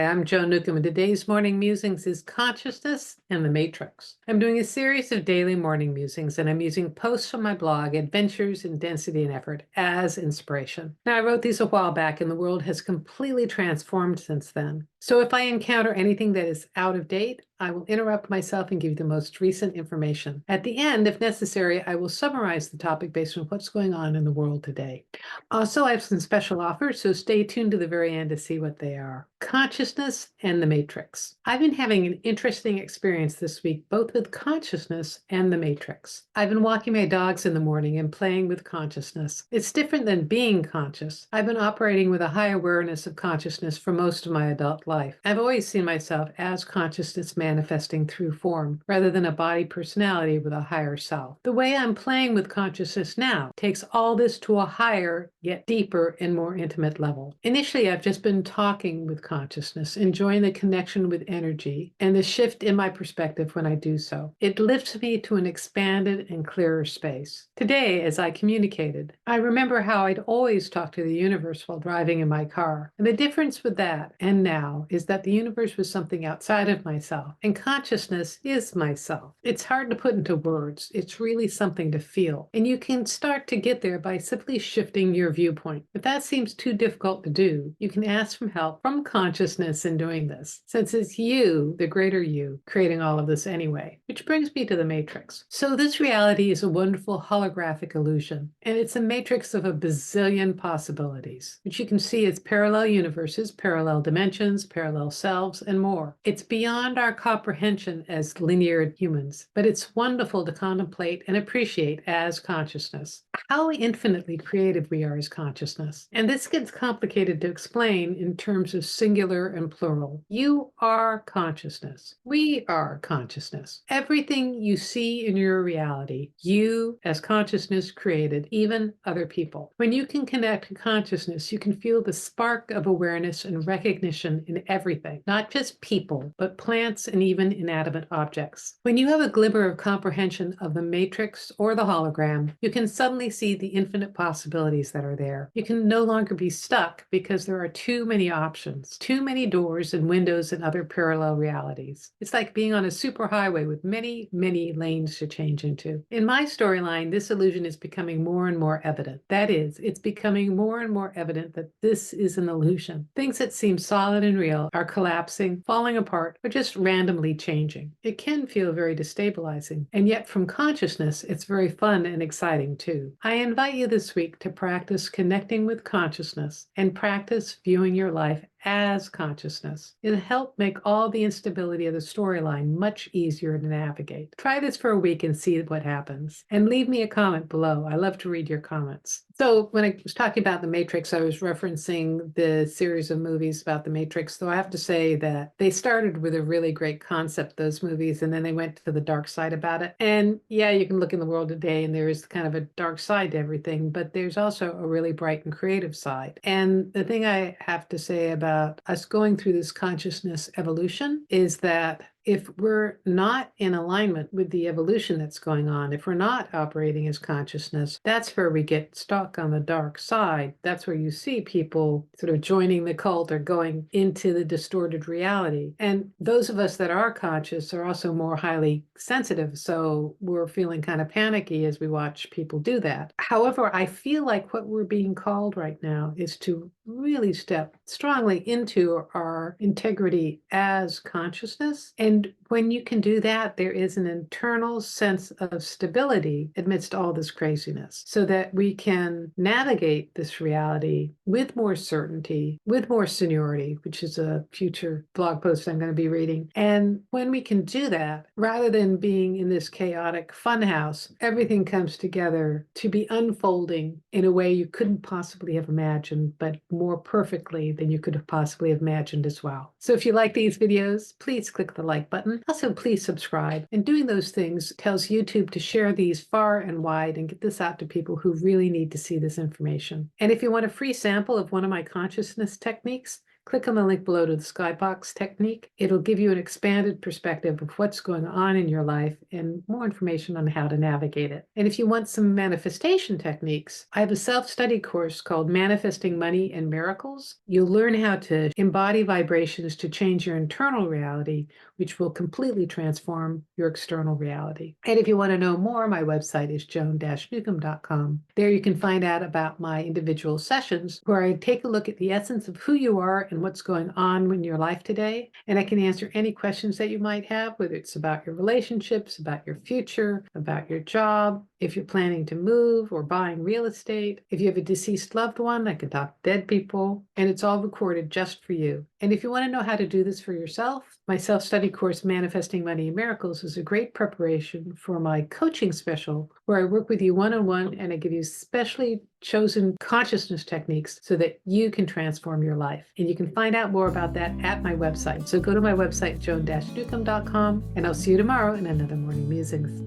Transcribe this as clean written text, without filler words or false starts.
I'm Joan Newcomb, and today's morning musings is consciousness and the matrix. I'm doing a series of daily morning musings, and I'm using posts from my blog, Adventures in Density and Effort, as inspiration. Now, I wrote these a while back, and the world has completely transformed since then. So if I encounter anything that is out of date, I will interrupt myself and give you the most recent information. At the end, if necessary, I will summarize the topic based on what's going on in the world today. Also, I have some special offers, so stay tuned to the very end to see what they are. Consciousness and the matrix. I've been having an interesting experience this week, both with consciousness and the matrix. I've been walking my dogs in the morning and playing with consciousness. It's different than being conscious. I've been operating with a high awareness of consciousness for most of my adult life. I've always seen myself as consciousness manifesting through form, rather than a body personality with a higher self. The way I'm playing with consciousness now takes all this to a higher, yet deeper and more intimate level. Initially, I've just been talking with consciousness, enjoying the connection with energy and the shift in my perspective when I do so. It lifts me to an expanded and clearer space. Today, as I communicated, I remember how I'd always talk to the universe while driving in my car. And the difference with that and now is that the universe was something outside of myself, and consciousness is myself. It's hard to put into words. It's really something to feel. And you can start to get there by simply shifting your viewpoint. If that seems too difficult to do, you can ask for help from consciousness in doing this, since it's you, the greater you, creating all of this anyway. Which brings me to the matrix. So this reality is a wonderful holographic illusion, and it's a matrix of a bazillion possibilities, which you can see as parallel universes, parallel dimensions, parallel selves, and more. It's beyond our comprehension as linear humans, but it's wonderful to contemplate and appreciate as consciousness. How infinitely creative we are as consciousness. And this gets complicated to explain in terms of singular and plural. You are consciousness. We are consciousness. Everything you see in your reality, you as consciousness created, even other people. When you can connect to consciousness, you can feel the spark of awareness and recognition in everything, not just people, but plants and even inanimate objects. When you have a glimmer of comprehension of the matrix or the hologram, you can suddenly see the infinite possibilities that are there. You can no longer be stuck because there are too many options, too many doors and windows and other parallel realities. It's like being on a superhighway with many, many lanes to change into. In my storyline, this illusion is becoming more and more evident. That is, it's becoming more and more evident that this is an illusion. Things that seem solid and real are collapsing, falling apart, or just randomly changing. It can feel very destabilizing, and yet from consciousness, it's very fun and exciting too. I invite you this week to practice connecting with consciousness and practice viewing your life as consciousness. It'll help make all the instability of the storyline much easier to navigate. Try this for a week and see what happens. And leave me a comment below. I love to read your comments. So when I was talking about the Matrix, I was referencing the series of movies about the Matrix, though I have to say that they started with a really great concept, those movies, and then they went to the dark side about it. And yeah, you can look in the world today and there is kind of a dark side to everything, but there's also a really bright and creative side. And the thing I have to say about us going through this consciousness evolution is that if we're not in alignment with the evolution that's going on, if we're not operating as consciousness, that's where we get stuck on the dark side. That's where you see people sort of joining the cult or going into the distorted reality. And those of us that are conscious are also more highly sensitive, so we're feeling kind of panicky as we watch people do that. However, I feel like what we're being called right now is to really step strongly into our integrity as consciousness. And when you can do that, there is an internal sense of stability amidst all this craziness, so that we can navigate this reality with more certainty, with more seniority, which is a future blog post I'm going to be reading. And when we can do that, rather than being in this chaotic funhouse, everything comes together to be unfolding in a way you couldn't possibly have imagined, but more perfectly than you could have possibly imagined as well. So if you like these videos, please click the like button. Also, please subscribe. And doing those things tells YouTube to share these far and wide and get this out to people who really need to see this information. And if you want a free sample of one of my consciousness techniques, click on the link below to the skybox technique. It'll give you an expanded perspective of what's going on in your life and more information on how to navigate it. And if you want some manifestation techniques, I have a self-study course called Manifesting Money and Miracles. You'll learn how to embody vibrations to change your internal reality, which will completely transform your external reality. And if you want to know more, my website is joan-newcomb.com. There you can find out about my individual sessions where I take a look at the essence of who you are and what's going on in your life today. And I can answer any questions that you might have, whether it's about your relationships, about your future, about your job, if you're planning to move or buying real estate. If you have a deceased loved one, I can talk to dead people, and it's all recorded just for you. And if you want to know how to do this for yourself, my self-study course, Manifesting Money and Miracles, is a great preparation for my coaching special, where I work with you one-on-one and I give you specially chosen consciousness techniques so that you can transform your life. And you can find out more about that at my website. So go to my website, joan-newcomb.com, and I'll see you tomorrow in another Morning Musings.